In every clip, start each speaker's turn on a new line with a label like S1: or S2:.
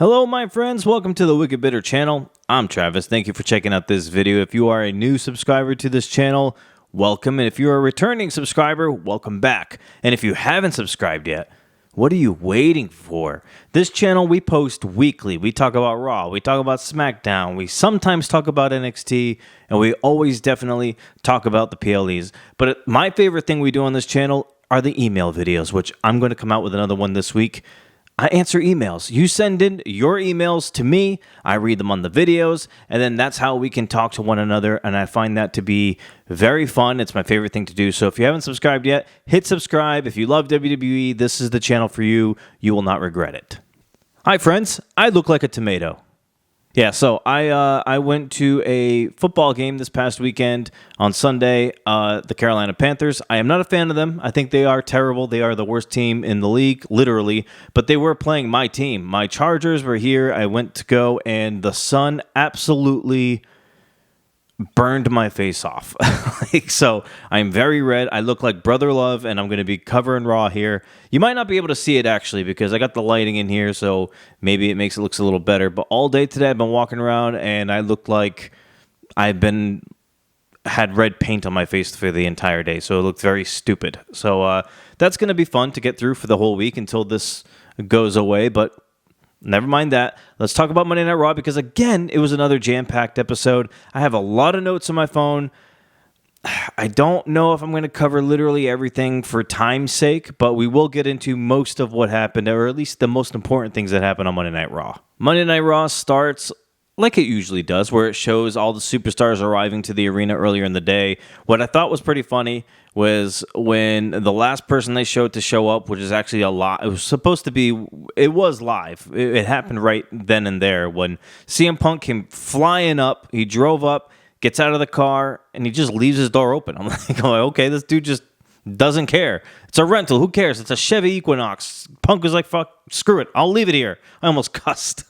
S1: Hello, my friends. Welcome to the Wicked Bitter channel. I'm Travis. Thank you for checking out this video. If you are a new subscriber to this channel, welcome. And if you're a returning subscriber, welcome back. And if you haven't subscribed yet, what are you waiting for? This channel, we post weekly. We talk about Raw. We talk about SmackDown. We sometimes talk about NXT. And we always definitely talk about the PLEs. But my favorite thing we do on this channel are the email videos, which I'm going to come out with another one this week. I answer emails. You send in your emails to me. I read them on the videos, and then that's how we can talk to one another, and I find that to be very fun. It's my favorite thing to do. So if you haven't subscribed yet, hit subscribe. If you love WWE, this is the channel for you. You will not regret it. Hi, friends. I look like a tomato. Yeah, so I went to a football game this past weekend on Sunday, the Carolina Panthers. I am not a fan of them. I think they are terrible. They are the worst team in the league, literally. But they were playing my team. My Chargers were here. I went to go, and the sun absolutely burned my face off. So I'm very red. I look like Brother Love, and I'm going to be covering Raw here. You might not be able to see it, actually, because I got the lighting in here, so maybe it makes it look a little better. But all day today, I've been walking around, and I look like had red paint on my face for the entire day, so it looked very stupid. So that's going to be fun to get through for the whole week until this goes away, but never mind that. Let's talk about Monday Night Raw because, again, it was another jam-packed episode. I have a lot of notes on my phone. I don't know if I'm going to cover literally everything for time's sake, but we will get into most of what happened, or at least the most important things that happened on Monday Night Raw. Monday Night Raw starts like it usually does, where it shows all the superstars arriving to the arena earlier in the day. What I thought was pretty funny was when the last person they showed to show up, which is actually a lot. It was supposed to be, it was live. It happened right then and there when CM Punk came flying up. He drove up, gets out of the car, and he just leaves his door open. I'm like, okay, this dude just doesn't care. It's a rental. Who cares? It's a Chevy Equinox. Punk was like, fuck, screw it. I'll leave it here. I almost cussed.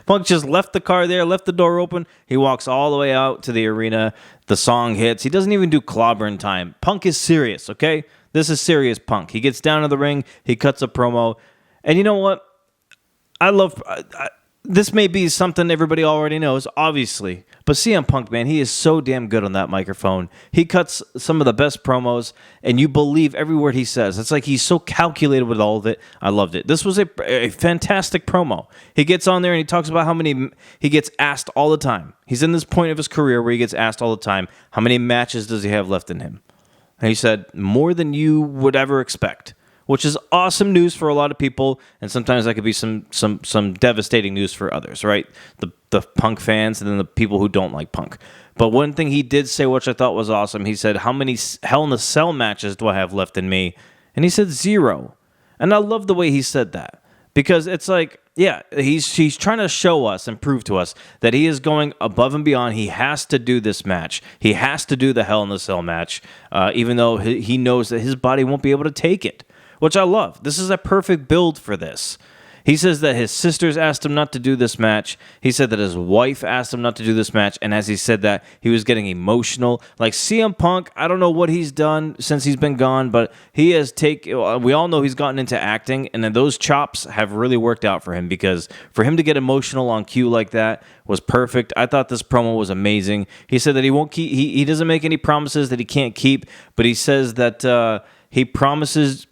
S1: Punk just left the car there, left the door open. He walks all the way out to the arena. The song hits. He doesn't even do clobbering time. Punk is serious, okay? This is serious Punk. He gets down to the ring. He cuts a promo. And you know what? This may be something everybody already knows, obviously. But CM Punk, man, he is so damn good on that microphone. He cuts some of the best promos, and you believe every word he says. It's like he's so calculated with all of it. I loved it. This was a fantastic promo. He gets on there, and he talks about how many he gets asked all the time. He's in this point of his career where he gets asked all the time, how many matches does he have left in him? And he said, more than you would ever expect. Which is awesome news for a lot of people, and sometimes that could be some devastating news for others, right? The Punk fans and then the people who don't like Punk. But one thing he did say, which I thought was awesome, he said, how many Hell in a Cell matches do I have left in me? And he said 0. And I love the way he said that. Because it's like, yeah, he's trying to show us and prove to us that he is going above and beyond. He has to do this match. He has to do the Hell in a Cell match, even though he knows that his body won't be able to take it. Which I love. This is a perfect build for this. He says that his sisters asked him not to do this match. He said that his wife asked him not to do this match. And as he said that, he was getting emotional. Like CM Punk, I don't know what he's done since he's been gone, but he has we all know he's gotten into acting, and then those chops have really worked out for him, because for him to get emotional on cue like that was perfect. I thought this promo was amazing. He said that he won't keep, he doesn't make any promises that he can't keep, but he says that he promises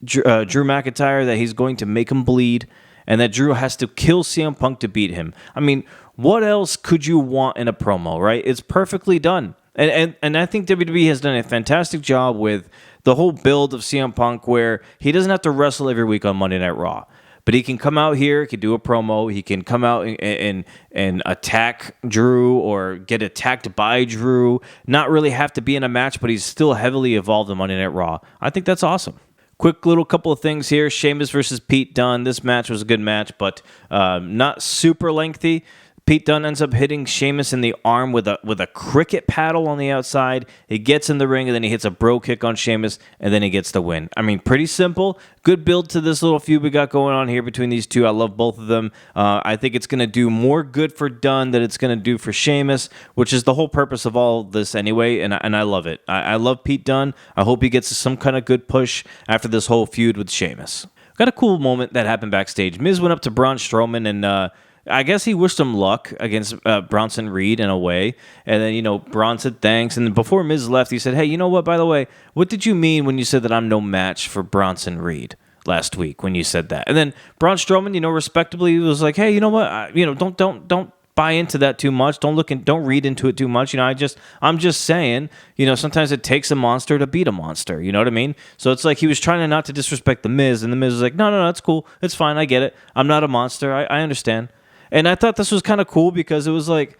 S1: Drew McIntyre that he's going to make him bleed, and that Drew has to kill CM Punk to beat him. I mean, what else could you want in a promo, right? It's perfectly done. And I think WWE has done a fantastic job with the whole build of CM Punk, where he doesn't have to wrestle every week on Monday Night Raw. But he can come out here, he can do a promo, he can come out and attack Drew or get attacked by Drew, not really have to be in a match, but he's still heavily involved in Monday Night Raw. I think that's awesome. Quick little couple of things here. Sheamus versus Pete Dunne. This match was a good match, but not super lengthy. Pete Dunne ends up hitting Sheamus in the arm with a cricket paddle on the outside. He gets in the ring, and then he hits a bro kick on Sheamus, and then he gets the win. I mean, pretty simple. Good build to this little feud we got going on here between these two. I love both of them. I think it's going to do more good for Dunne than it's going to do for Sheamus, which is the whole purpose of all this anyway, and I love it. I love Pete Dunne. I hope he gets some kind of good push after this whole feud with Sheamus. got a cool moment that happened backstage. Miz went up to Braun Strowman and I guess he wished him luck against Bronson Reed in a way. And then, Braun said thanks. And then before Miz left, he said, hey, you know what, by the way, what did you mean when you said that I'm no match for Bronson Reed last week when you said that? And then Braun Strowman, respectably was like, hey, you know what, don't buy into that too much. Don't read into it too much. I'm just saying, sometimes it takes a monster to beat a monster. You know what I mean? So it's like he was trying not to disrespect the Miz, and the Miz was like, no, it's cool. It's fine. I get it. I'm not a monster. I understand. And I thought this was kind of cool because it was like,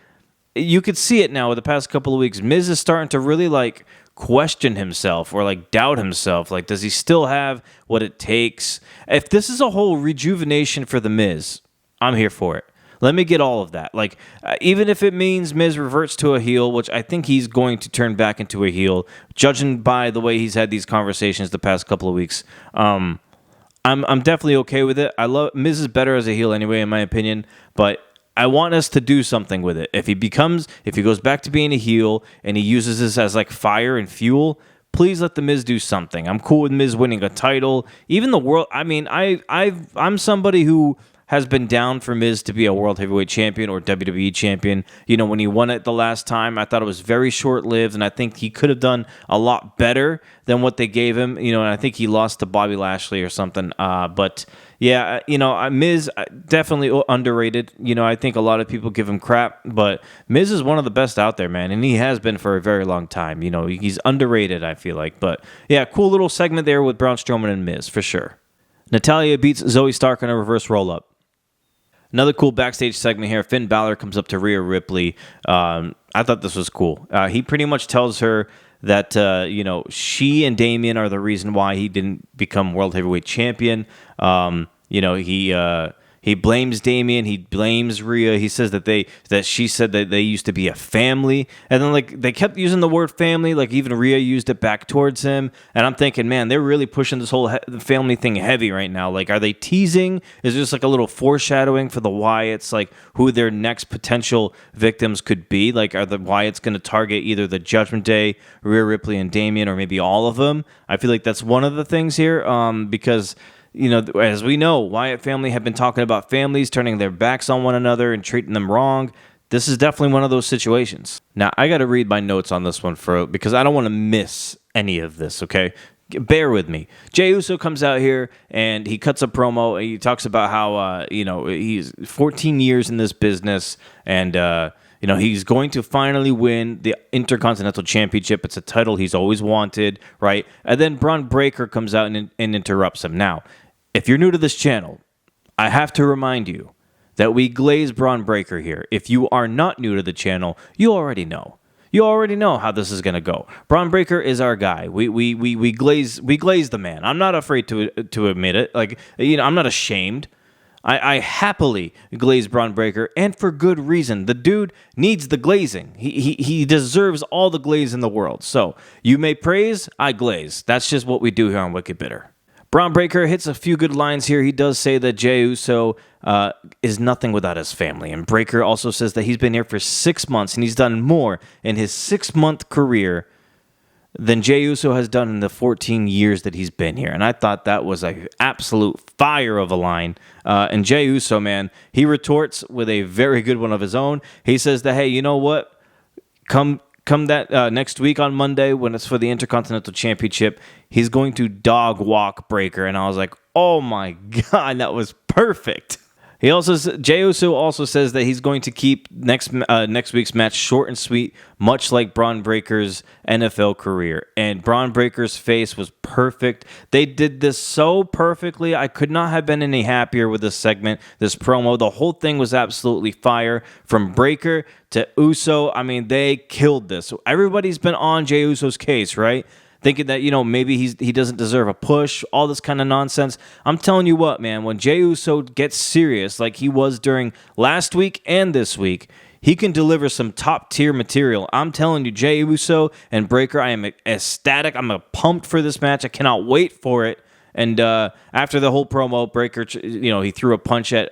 S1: you could see it now with the past couple of weeks. Miz is starting to really like question himself or like doubt himself. Like, does he still have what it takes? If this is a whole rejuvenation for the Miz, I'm here for it. Let me get all of that. Like, even if it means Miz reverts to a heel, which I think he's going to turn back into a heel, judging by the way he's had these conversations the past couple of weeks. I'm definitely okay with it. I love Miz is better as a heel anyway, in my opinion, but I want us to do something with it. If he goes back to being a heel and he uses this as like fire and fuel, please let the Miz do something. I'm cool with Miz winning a title. Even the world. I mean, I'm somebody who has been down for Miz to be a World Heavyweight Champion or WWE Champion. When he won it the last time, I thought it was very short-lived, and I think he could have done a lot better than what they gave him. And I think he lost to Bobby Lashley or something. But yeah, Miz definitely underrated. I think a lot of people give him crap, but Miz is one of the best out there, man, and he has been for a very long time. He's underrated, I feel like. But yeah, cool little segment there with Braun Strowman and Miz for sure. Natalya beats Zoe Stark on a reverse roll-up. Another cool backstage segment here. Finn Balor comes up to Rhea Ripley. I thought this was cool. He pretty much tells her that, she and Damian are the reason why he didn't become World Heavyweight Champion. He blames Damian. He blames Rhea. He says that she said that they used to be a family. And then like they kept using the word family. Like even Rhea used it back towards him. And I'm thinking, man, they're really pushing this whole family thing heavy right now. Like, are they teasing? Is this like a little foreshadowing for the Wyatts, like who their next potential victims could be? Like, are the Wyatts going to target either the Judgment Day, Rhea Ripley, and Damian, or maybe all of them? I feel like that's one of the things here because as we know, Wyatt family have been talking about families turning their backs on one another and treating them wrong. This is definitely one of those situations. Now, I got to read my notes on this one because I don't want to miss any of this, okay? Bear with me. Jey Uso comes out here and he cuts a promo. He talks about how, he's 14 years in this business and, he's going to finally win the Intercontinental Championship. It's a title he's always wanted, right? And then Braun Breaker comes out and interrupts him. Now, if you're new to this channel, I have to remind you that we glaze Braun Breaker here. If you are not new to the channel, you already know. You already know how this is going to go. Braun Breaker is our guy. We glaze the man. I'm not afraid to admit it. Like, I'm not ashamed. I happily glaze Braun Breaker, and for good reason. The dude needs the glazing. He deserves all the glaze in the world. So, you may praise, I glaze. That's just what we do here on Wicked Bitter. Braun Breaker hits a few good lines here. He does say that Jey Uso is nothing without his family. And Breaker also says that he's been here for 6 months, and he's done more in his 6-month career than Jey Uso has done in the 14 years that he's been here. And I thought that was an absolute fire of a line. And Jey Uso, man, he retorts with a very good one of his own. He says that, hey, you know what? Come that next week on Monday when it's for the Intercontinental Championship, he's going to dog walk Breaker. And I was like, oh my God, that was perfect. Jey Uso also says that he's going to keep next week's match short and sweet, much like Braun Breaker's NFL career. And Braun Breaker's face was perfect. They did this so perfectly. I could not have been any happier with this segment, this promo. The whole thing was absolutely fire. From Breaker to Uso, I mean, they killed this. Everybody's been on Jey Uso's case, right? Thinking that, maybe he doesn't deserve a push, all this kind of nonsense. I'm telling you what, man, when Jey Uso gets serious like he was during last week and this week, he can deliver some top-tier material. I'm telling you, Jey Uso and Breaker, I am ecstatic. I'm pumped for this match. I cannot wait for it. And after the whole promo, Breaker, he threw a punch at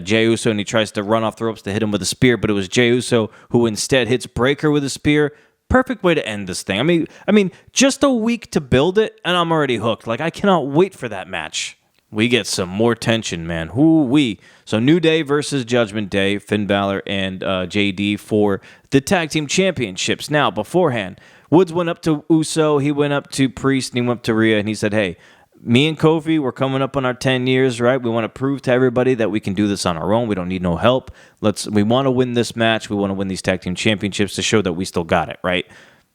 S1: Jey Uso and he tries to run off the ropes to hit him with a spear, but it was Jey Uso who instead hits Breaker with a spear. Perfect way to end this thing. I mean, just a week to build it, and I'm already hooked. Like, I cannot wait for that match. we get some more tension, man. Whoo-wee. So New Day versus Judgment Day, Finn Balor and JD for the tag team championships. Now, beforehand, Woods went up to Uso, he went up to Priest, and he went up to Rhea, and he said, hey, me and Kofi, we're coming up on our 10 years, right? We want to prove to everybody that we can do this on our own. We don't need no help. We want to win this match. We want to win these tag team championships to show that we still got it, right?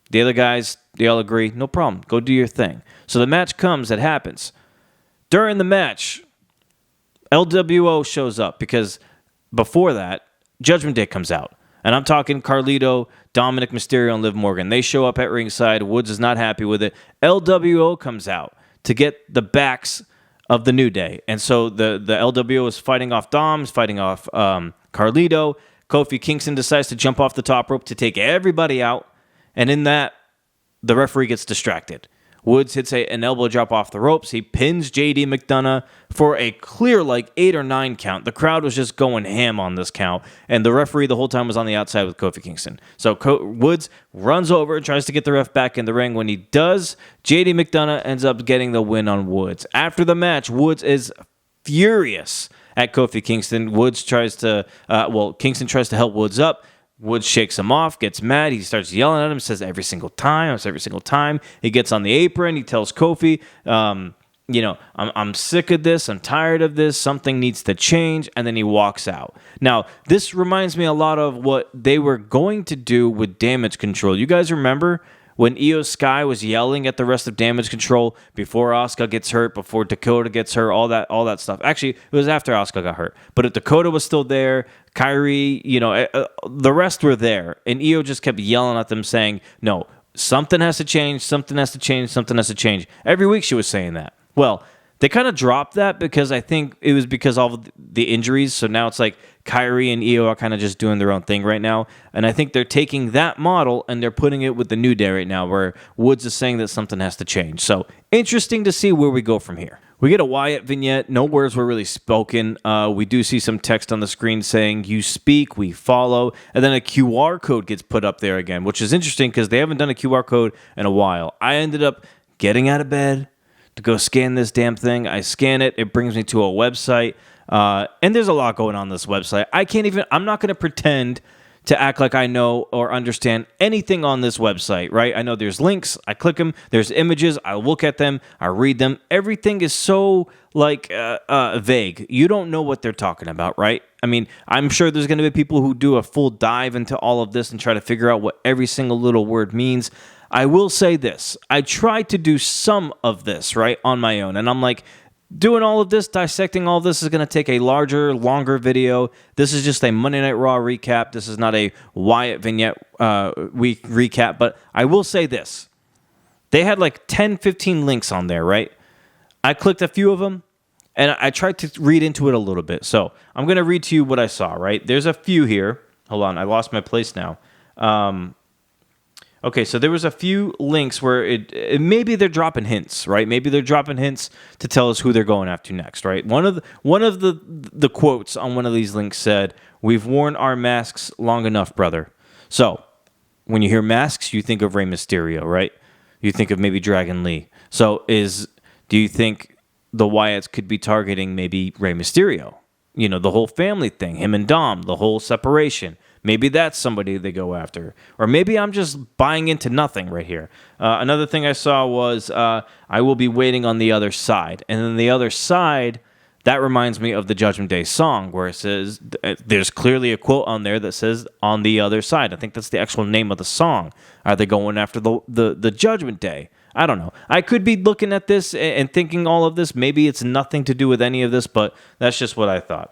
S1: The other guys, they all agree, no problem. Go do your thing. So the match comes, it happens. During the match, LWO shows up because before that, Judgment Day comes out. And I'm talking Carlito, Dominic Mysterio, and Liv Morgan. They show up at ringside. Woods is not happy with it. LWO comes out to get the backs of the New Day. And so the LWO is fighting off Dom, fighting off Carlito. Kofi Kingston decides to jump off the top rope to take everybody out. And in that, the referee gets distracted. Woods hits an elbow drop off the ropes. He pins JD McDonough for a clear 8 or 9 count. The crowd was just going ham on this count. And the referee the whole time was on the outside with Kofi Kingston. So Woods runs over and tries to get the ref back in the ring. When he does, JD McDonough ends up getting the win on Woods. After the match, Woods is furious at Kofi Kingston. Kingston tries to help Woods up. Woods shakes him off, gets mad. He starts yelling at him, says every single time. He gets on the apron. He tells Kofi, I'm sick of this. I'm tired of this. Something needs to change. And then he walks out. Now, this reminds me a lot of what they were going to do with Damage Control. You guys remember when Io Sky was yelling at the rest of Damage Control before Asuka gets hurt, before Dakota gets hurt, all that stuff. Actually, it was after Asuka got hurt. But if Dakota was still there, Kyrie, the rest were there. And Io just kept yelling at them saying, no, something has to change, something has to change, something has to change. Every week she was saying that. Well, they kind of dropped that because I think it was because of all the injuries. So now it's like Kyrie and Io are kind of just doing their own thing right now. And I think they're taking that model and they're putting it with the New Day right now where Woods is saying that something has to change. So interesting to see where we go from here. We get a Wyatt vignette. No words were really spoken. We do see some text on the screen saying, you speak, we follow. And then a QR code gets put up there again, which is interesting because they haven't done a QR code in a while. I ended up getting out of bed to go scan this damn thing. I scan it. It brings me to a website. And there's a lot going on this website. I'm not going to pretend to act like I know or understand anything on this website, right? I know there's links. I click them. There's images. I look at them. I read them. Everything is so vague. You don't know what they're talking about, right? I mean, I'm sure there's going to be people who do a full dive into all of this and try to figure out what every single little word means. I will say this. I tried to do some of this, right, on my own. And I'm like, doing all of this, dissecting all of this is going to take a larger, longer video. This is just a Monday Night Raw recap. This is not a Wyatt vignette week recap. But I will say this. They had 10, 15 links on there, right? I clicked a few of them, and I tried to read into it a little bit. So I'm going to read to you what I saw, right? There's a few here. Hold on. I lost my place now. Okay, so there was a few links where it maybe they're dropping hints, right? Maybe they're dropping hints to tell us who they're going after next, right? One of the quotes on one of these links said, "We've worn our masks long enough, brother." So when you hear masks, you think of Rey Mysterio, right? You think of maybe Dragon Lee. So do you think the Wyatts could be targeting maybe Rey Mysterio? The whole family thing, him and Dom, the whole separation. Maybe that's somebody they go after. Or maybe I'm just buying into nothing right here. Another thing I saw was I will be waiting on the other side. And then the other side, that reminds me of the Judgment Day song where it says, there's clearly a quote on there that says, on the other side. I think that's the actual name of the song. Are they going after the Judgment Day? I don't know. I could be looking at this and thinking all of this. Maybe it's nothing to do with any of this, but that's just what I thought.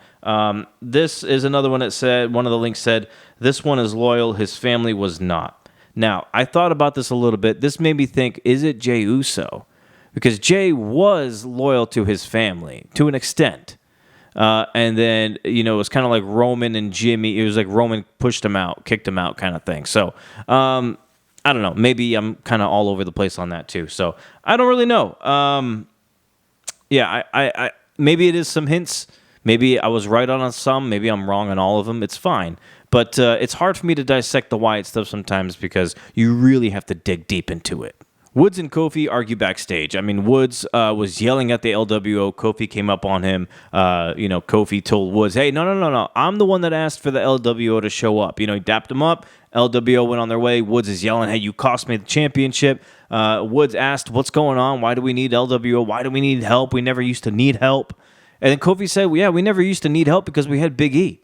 S1: This is another one that said, one of the links said, this one is loyal, his family was not. Now, I thought about this a little bit. This made me think, is it Jey Uso? Because Jey was loyal to his family to an extent. And then, it was kind of like Roman and Jimmy. It was like Roman pushed him out, kicked him out kind of thing. So, I don't know. Maybe I'm kind of all over the place on that too. So I don't really know. I maybe it is some hints. Maybe I was right on some. Maybe I'm wrong on all of them. It's fine. But it's hard for me to dissect the Wyatt stuff sometimes because you really have to dig deep into it. Woods and Kofi argue backstage. I mean, Woods was yelling at the LWO. Kofi came up on him. Kofi told Woods, hey, no. I'm the one that asked for the LWO to show up. He dapped him up. LWO went on their way. Woods is yelling, hey, you cost me the championship. Woods asked, what's going on? Why do we need LWO? Why do we need help? We never used to need help. And then Kofi said, well, yeah, we never used to need help because we had Big E.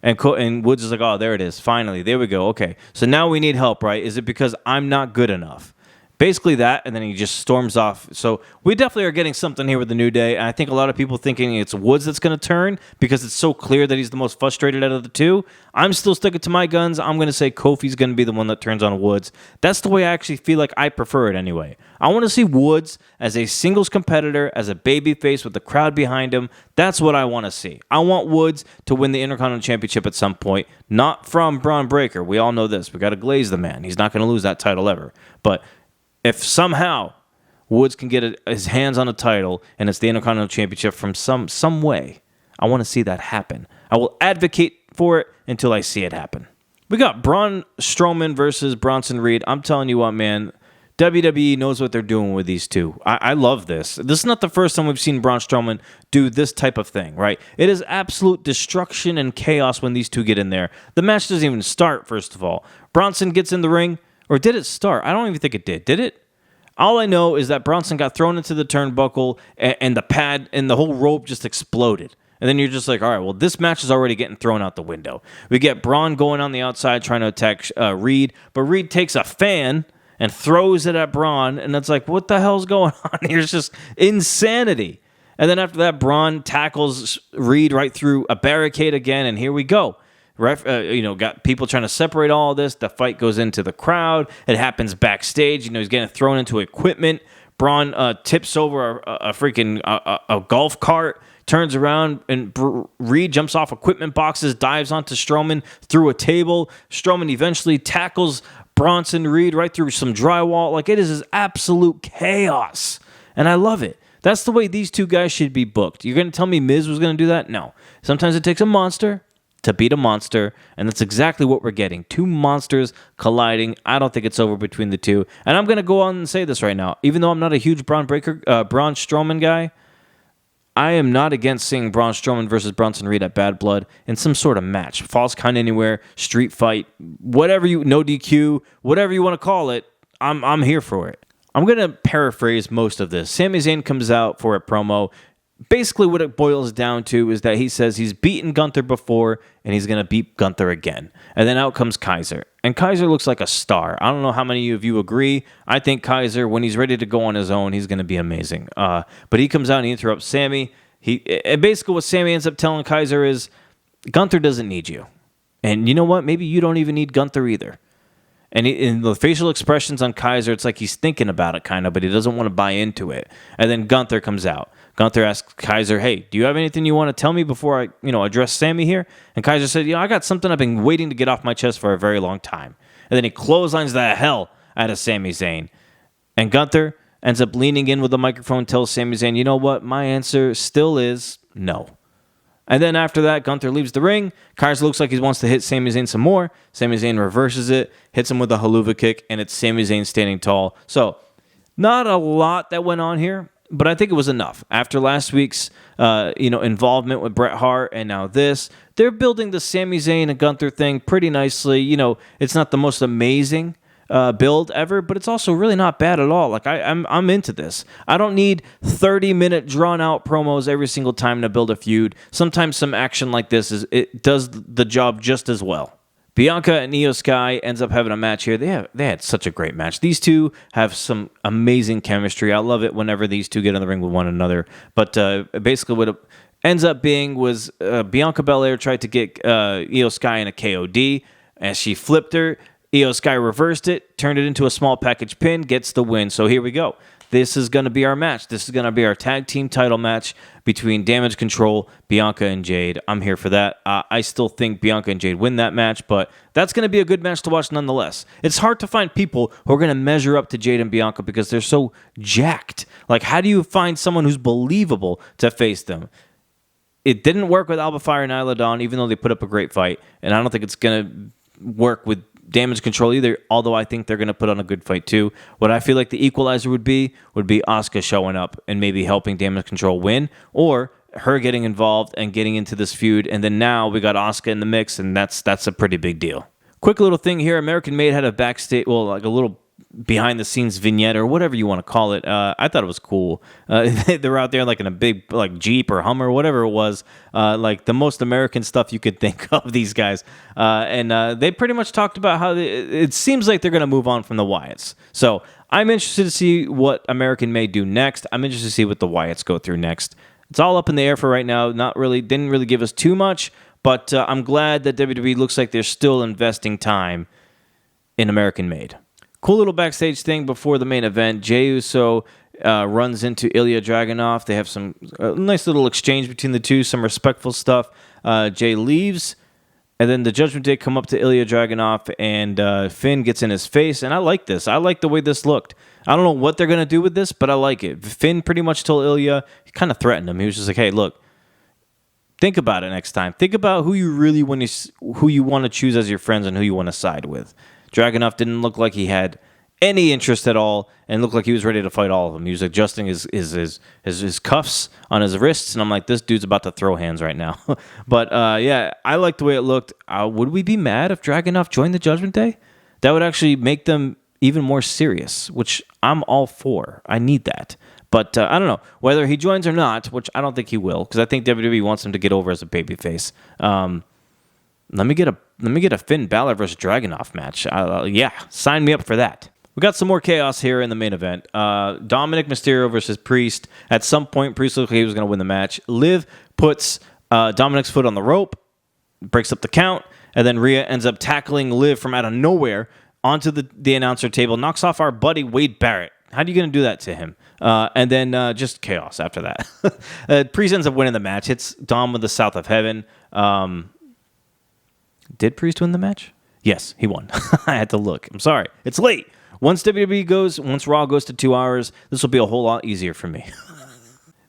S1: And Woods is like, oh, there it is. Finally, there we go. Okay, so now we need help, right? Is it because I'm not good enough? Basically that, and then he just storms off. So we definitely are getting something here with the New Day, and I think a lot of people thinking it's Woods that's going to turn because it's so clear that he's the most frustrated out of the two. I'm still sticking to my guns. I'm going to say Kofi's going to be the one that turns on Woods. That's the way I actually feel like I prefer it anyway. I want to see Woods as a singles competitor, as a babyface with the crowd behind him. That's what I want to see. I want Woods to win the Intercontinental Championship at some point, not from Braun Breaker. We all know this. We got to glaze the man. He's not going to lose that title ever. But if somehow Woods can get his hands on a title and it's the Intercontinental Championship from some way, I want to see that happen. I will advocate for it until I see it happen. We got Braun Strowman versus Bronson Reed. I'm telling you what, man, WWE knows what they're doing with these two. I love this. This is not the first time we've seen Braun Strowman do this type of thing, right? It is absolute destruction and chaos when these two get in there. The match doesn't even start, first of all. Bronson gets in the ring. Or did it start? I don't even think it did. Did it? All I know is that Bronson got thrown into the turnbuckle and the pad and the whole rope just exploded. And then you're just like, all right, well, this match is already getting thrown out the window. We get Braun going on the outside trying to attack Reed, but Reed takes a fan and throws it at Braun, and it's like, what the hell's going on here? It's just insanity. And then after that, Braun tackles Reed right through a barricade again, and here we go. Got people trying to separate all of this. The fight goes into the crowd. It happens backstage. He's getting thrown into equipment. Braun tips over a freaking golf cart, turns around, and Reed jumps off equipment boxes, dives onto Strowman through a table. Strowman eventually tackles Bronson Reed right through some drywall. Like, it is absolute chaos, and I love it. That's the way these two guys should be booked. You're going to tell me Miz was going to do that? No. Sometimes it takes a monster to beat a monster, and that's exactly what we're getting. Two monsters colliding. I don't think it's over between the two. And I'm going to go on and say this right now. Even though I'm not a huge Braun Strowman guy, I am not against seeing Braun Strowman versus Bronson Reed at Bad Blood in some sort of match. Falls Count Anywhere, street fight, whatever no DQ, whatever you want to call it, I'm here for it. I'm going to paraphrase most of this. Sami Zayn comes out for a promo. Basically, what it boils down to is that he says he's beaten Gunther before, and he's going to beat Gunther again. And then out comes Kaiser. And Kaiser looks like a star. I don't know how many of you agree. I think Kaiser, when he's ready to go on his own, he's going to be amazing. But he comes out and he interrupts Sami. And basically what Sami ends up telling Kaiser is, Gunther doesn't need you. And you know what? Maybe you don't even need Gunther either. And in the facial expressions on Kaiser, it's like he's thinking about it kind of, but he doesn't want to buy into it. And then Gunther comes out. Gunther asks Kaiser, hey, do you have anything you want to tell me before I, address Sami here? And Kaiser said, I got something I've been waiting to get off my chest for a very long time. And then he clotheslines the hell out of Sami Zayn. And Gunther ends up leaning in with the microphone, tells Sami Zayn, you know what? My answer still is no. And then after that, Gunther leaves the ring. Kaiser looks like he wants to hit Sami Zayn some more. Sami Zayn reverses it, hits him with a haluva kick, and it's Sami Zayn standing tall. So, not a lot that went on here, but I think it was enough. After last week's involvement with Bret Hart and now this, they're building the Sami Zayn and Gunther thing pretty nicely. It's not the most amazing build ever, but it's also really not bad at all. Like I'm into this. I don't need 30-minute drawn-out promos every single time to build a feud. Sometimes some action like this it does the job just as well. Bianca and Io Sky ends up having a match here. They had such a great match. These two have some amazing chemistry. I love it whenever these two get in the ring with one another. But basically what it ends up being was Bianca Belair tried to get Io Sky in a KOD. As she flipped her, Io Sky reversed it, turned it into a small package pin, gets the win. So here we go. This is going to be our match. This is going to be our tag team title match between Damage Control, Bianca, and Jade. I'm here for that. I still think Bianca and Jade win that match, but that's going to be a good match to watch nonetheless. It's hard to find people who are going to measure up to Jade and Bianca because they're so jacked. Like, how do you find someone who's believable to face them? It didn't work with Alba Fire and Nyla Dawn, even though they put up a great fight, and I don't think it's going to work with Damage Control either, although I think they're going to put on a good fight too. What I feel like the equalizer would be Asuka showing up and maybe helping Damage Control win, or her getting involved and getting into this feud, and then now we got Asuka in the mix, and that's a pretty big deal. Quick little thing here, American Made had a backstage, well, like a little behind-the-scenes vignette or whatever you want to call it. I thought it was cool. They were out there like in a big like Jeep or Hummer, whatever it was, like the most American stuff you could think of, these guys. And they pretty much talked about how it seems like they're going to move on from the Wyatts. So I'm interested to see what American Made do next. I'm interested to see what the Wyatts go through next. It's all up in the air for right now. Didn't really give us too much, but I'm glad that WWE looks like they're still investing time in American Made. Cool little backstage thing before the main event. Jey Uso runs into Ilya Dragunov. They have some nice little exchange between the two, some respectful stuff. Jey leaves, and then the Judgment Day come up to Ilya Dragunov, and Finn gets in his face, and I like this. I like the way this looked. I don't know what they're going to do with this, but I like it. Finn pretty much told Ilya, he kind of threatened him. He was just like, hey, look, think about it next time. Think about who you want to choose as your friends and who you want to side with. Dragunov didn't look like he had any interest at all, and looked like he was ready to fight all of them. He was adjusting his cuffs on his wrists, and I'm like, this dude's about to throw hands right now. But yeah, I like the way it looked. Would we be mad if Dragunov joined the Judgment Day? That would actually make them even more serious, which I'm all for. I need that. But I don't know whether he joins or not, which I don't think he will, because I think WWE wants him to get over as a babyface. Let me get a Finn Balor versus Dragunov match. Yeah, sign me up for that. We got some more chaos here in the main event. Dominic Mysterio versus Priest. At some point, Priest looked like he was going to win the match. Liv puts Dominic's foot on the rope, breaks up the count, and then Rhea ends up tackling Liv from out of nowhere onto the announcer table, knocks off our buddy Wade Barrett. How are you going to do that to him? And then just chaos after that. Priest ends up winning the match. Hits Dom with the South of Heaven. Did Priest win the match? Yes, he won. I had to look. I'm sorry. It's late. Once Raw goes to 2 hours, this will be a whole lot easier for me.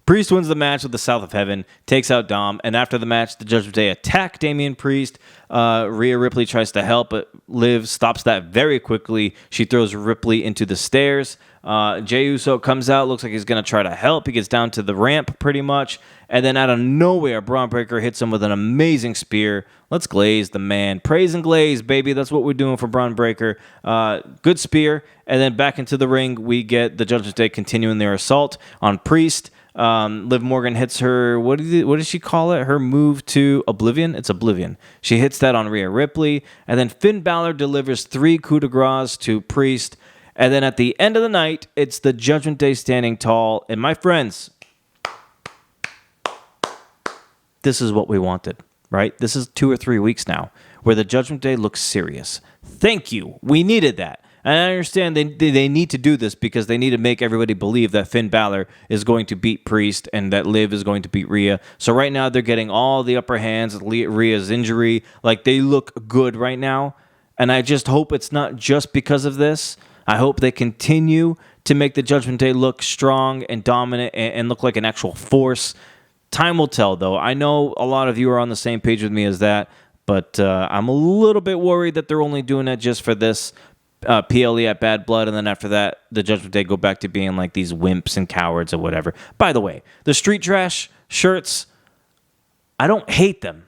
S1: Priest wins the match with the South of Heaven, takes out Dom, and after the match, the Judgment Day attack Damian Priest. Rhea Ripley tries to help, but Liv stops that very quickly. She throws Ripley into the stairs. Jey Uso comes out, looks like he's going to try to help. He gets down to the ramp pretty much, and then out of nowhere, Braun Breaker hits him with an amazing spear. Let's glaze the man. Praise and glaze, baby. That's what we're doing for Braun Breaker. Good spear, and then back into the ring, we get the Judgment Day continuing their assault on Priest. Liv Morgan hits her, what does she call it? Her move to Oblivion? It's Oblivion. She hits that on Rhea Ripley, and then Finn Balor delivers 3 coup de grace to Priest, and then at the end of the night, it's the Judgment Day standing tall, and my friends, this is what we wanted, right? This is 2 or 3 weeks now, where the Judgment Day looks serious. Thank you. We needed that. And I understand they need to do this because they need to make everybody believe that Finn Balor is going to beat Priest and that Liv is going to beat Rhea. So right now they're getting all the upper hands with Rhea's injury. Like, they look good right now. And I just hope it's not just because of this. I hope they continue to make the Judgment Day look strong and dominant and look like an actual force. Time will tell, though. I know a lot of you are on the same page with me as that, but I'm a little bit worried that they're only doing it just for this PLE at Bad Blood, and then after that, the Judgment Day go back to being like these wimps and cowards or whatever. By the way, the Street Trash shirts, I don't hate them,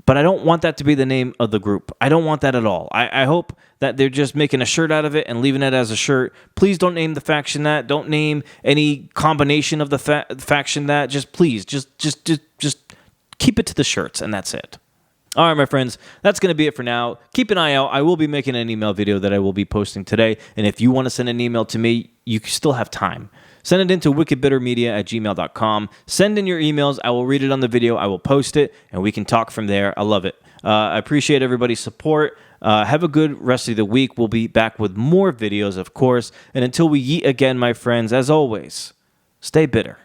S1: but I don't want that to be the name of the group. I don't want that at all. I hope that they're just making a shirt out of it and leaving it as a shirt. Please don't name the faction that. Don't name any combination of the faction that. Just please, just keep it to the shirts, and that's it. All right, my friends, that's going to be it for now. Keep an eye out. I will be making an email video that I will be posting today. And if you want to send an email to me, you still have time. Send it into wickedbittermedia@gmail.com. Send in your emails. I will read it on the video. I will post it, and we can talk from there. I love it. I appreciate everybody's support. Have a good rest of the week. We'll be back with more videos, of course. And until we yeet again, my friends, as always, stay bitter.